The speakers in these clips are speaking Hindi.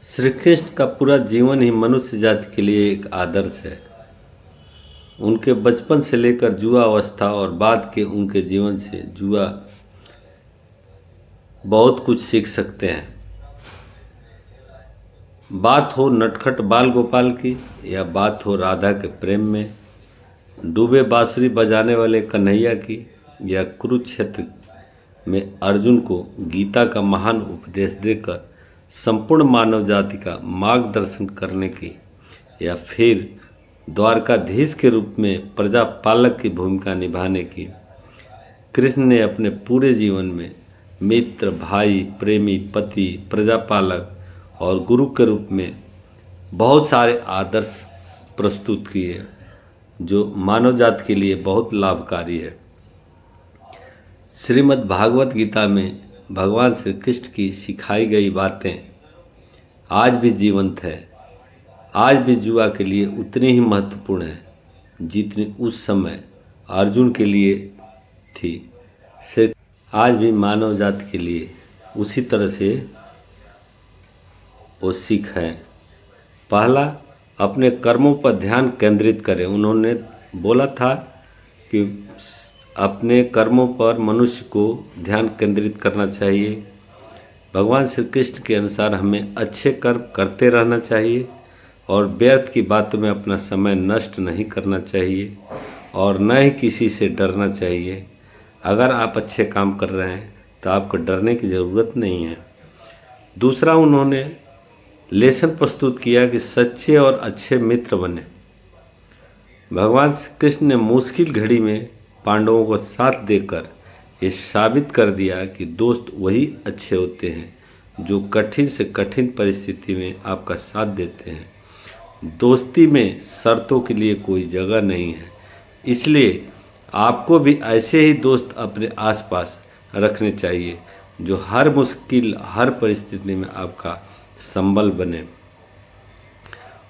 श्री कृष्ण का पूरा जीवन ही मनुष्य जाति के लिए एक आदर्श है। उनके बचपन से लेकर युवा अवस्था और बाद के उनके जीवन से युवा बहुत कुछ सीख सकते हैं। बात हो नटखट बाल गोपाल की या बात हो राधा के प्रेम में डूबे बांसुरी बजाने वाले कन्हैया की या कुरुक्षेत्र में अर्जुन को गीता का महान उपदेश देकर संपूर्ण मानव जाति का मार्गदर्शन करने की या फिर द्वारकाधीश के रूप में प्रजा पालक की भूमिका निभाने की, कृष्ण ने अपने पूरे जीवन में मित्र, भाई, प्रेमी, पति, प्रजापालक और गुरु के रूप में बहुत सारे आदर्श प्रस्तुत किए जो मानव जाति के लिए बहुत लाभकारी है। श्रीमद् भागवत गीता में भगवान श्री कृष्ण की सिखाई गई बातें आज भी जीवंत है, आज भी युवा के लिए उतनी ही महत्वपूर्ण है जितनी उस समय अर्जुन के लिए थी। सिर्फ आज भी मानव जाति के लिए उसी तरह से वो सीख है। पहला, अपने कर्मों पर ध्यान केंद्रित करें। उन्होंने बोला था कि अपने कर्मों पर मनुष्य को ध्यान केंद्रित करना चाहिए। भगवान श्री कृष्ण के अनुसार हमें अच्छे कर्म करते रहना चाहिए और व्यर्थ की बातों में अपना समय नष्ट नहीं करना चाहिए और न ही किसी से डरना चाहिए। अगर आप अच्छे काम कर रहे हैं तो आपको डरने की ज़रूरत नहीं है। दूसरा, उन्होंने लेसन प्रस्तुत किया कि सच्चे और अच्छे मित्र बने। भगवान श्री कृष्ण ने मुश्किल घड़ी में पांडवों को साथ देकर ये साबित कर दिया कि दोस्त वही अच्छे होते हैं जो कठिन से कठिन परिस्थिति में आपका साथ देते हैं। दोस्ती में शर्तों के लिए कोई जगह नहीं है, इसलिए आपको भी ऐसे ही दोस्त अपने आसपास रखने चाहिए जो हर मुश्किल, हर परिस्थिति में आपका संबल बने।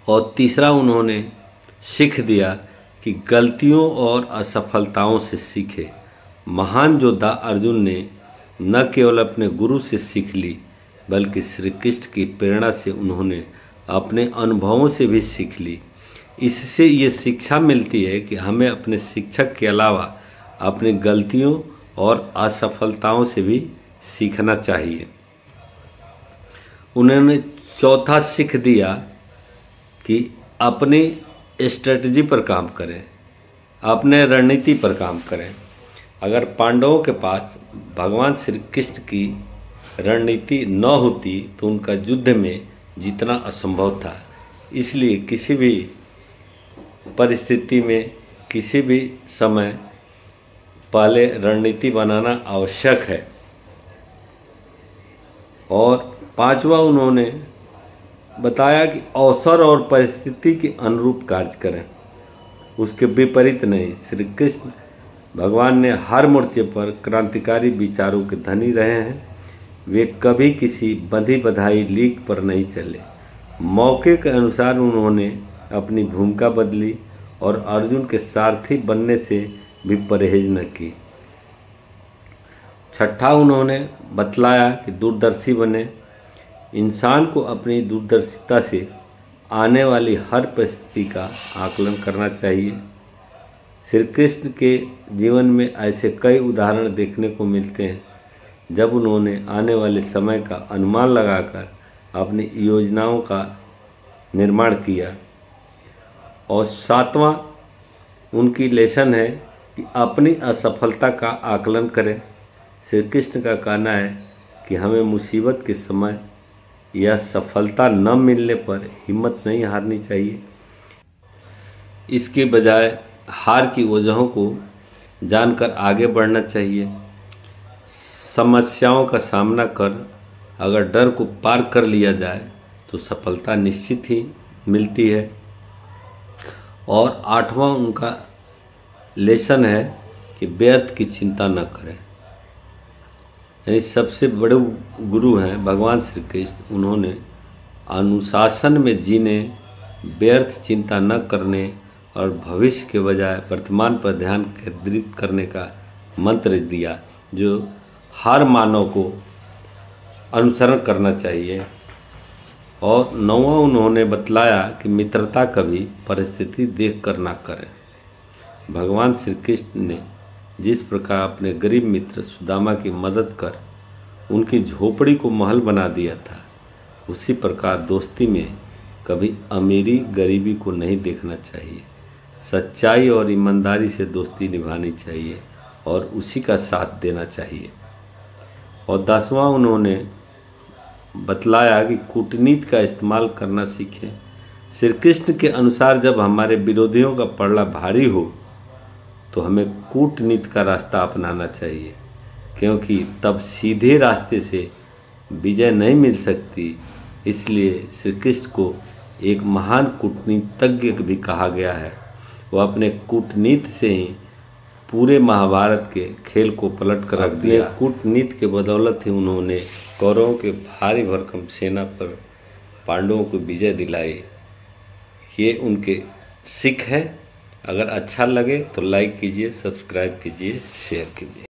और तीसरा, उन्होंने सीख दिया कि गलतियों और असफलताओं से सीखे। महान योद्धा अर्जुन ने न केवल अपने गुरु से सीख ली बल्कि श्री कृष्ण की प्रेरणा से उन्होंने अपने अनुभवों से भी सीख ली। इससे ये शिक्षा मिलती है कि हमें अपने शिक्षक के अलावा अपनी गलतियों और असफलताओं से भी सीखना चाहिए। उन्होंने चौथा सीख दिया कि अपनी स्ट्रेटजी पर काम करें, अपने रणनीति पर काम करें। अगर पांडवों के पास भगवान श्री कृष्ण की रणनीति न होती तो उनका युद्ध में जीतना असंभव था। इसलिए किसी भी परिस्थिति में, किसी भी समय पहले रणनीति बनाना आवश्यक है। और पांचवा, उन्होंने बताया कि अवसर और परिस्थिति के अनुरूप कार्य करें, उसके विपरीत नहीं। श्री कृष्ण भगवान ने हर मोर्चे पर क्रांतिकारी विचारों के धनी रहे हैं। वे कभी किसी बंधी बधाई लीक पर नहीं चले। मौके के अनुसार उन्होंने अपनी भूमिका बदली और अर्जुन के सारथी बनने से भी परहेज न की। छठा, उन्होंने बतलाया कि दूरदर्शी बने। इंसान को अपनी दूरदर्शिता से आने वाली हर परिस्थिति का आकलन करना चाहिए। श्री कृष्ण के जीवन में ऐसे कई उदाहरण देखने को मिलते हैं जब उन्होंने आने वाले समय का अनुमान लगाकर अपनी योजनाओं का निर्माण किया। और सातवां, उनकी लेसन है कि अपनी असफलता का आकलन करें। श्री कृष्ण का कहना है कि हमें मुसीबत के समय या सफलता न मिलने पर हिम्मत नहीं हारनी चाहिए। इसके बजाय हार की वजहों को जानकर आगे बढ़ना चाहिए। समस्याओं का सामना कर अगर डर को पार कर लिया जाए तो सफलता निश्चित ही मिलती है। और आठवां, उनका लेसन है कि व्यर्थ की चिंता न करें। यानी सबसे बड़े गुरु हैं भगवान श्री कृष्ण। उन्होंने अनुशासन में जीने, व्यर्थ चिंता न करने और भविष्य के बजाय वर्तमान पर ध्यान केंद्रित करने का मंत्र दिया जो हर मानव को अनुसरण करना चाहिए। और 9वां उन्होंने बतलाया कि मित्रता कभी परिस्थिति देखकर ना करें। भगवान श्री कृष्ण ने जिस प्रकार अपने गरीब मित्र सुदामा की मदद कर उनकी झोपड़ी को महल बना दिया था, उसी प्रकार दोस्ती में कभी अमीरी गरीबी को नहीं देखना चाहिए। सच्चाई और ईमानदारी से दोस्ती निभानी चाहिए और उसी का साथ देना चाहिए। और 10वां उन्होंने बतलाया कि कूटनीति का इस्तेमाल करना सीखें। श्री कृष्ण के अनुसार जब हमारे विरोधियों का पलड़ा भारी हो तो हमें कूटनीति का रास्ता अपनाना चाहिए, क्योंकि तब सीधे रास्ते से विजय नहीं मिल सकती। इसलिए श्री कृष्ण को एक महान कूटनीतिज्ञ भी कहा गया है। वह अपने कूटनीति से ही पूरे महाभारत के खेल को पलट कर रख दिया। कूटनीति के बदौलत ही उन्होंने कौरवों के भारी भरकम सेना पर पांडवों को विजय दिलाई। ये उनके सिख हैं। अगर अच्छा लगे तो लाइक कीजिए, सब्सक्राइब कीजिए, शेयर कीजिए।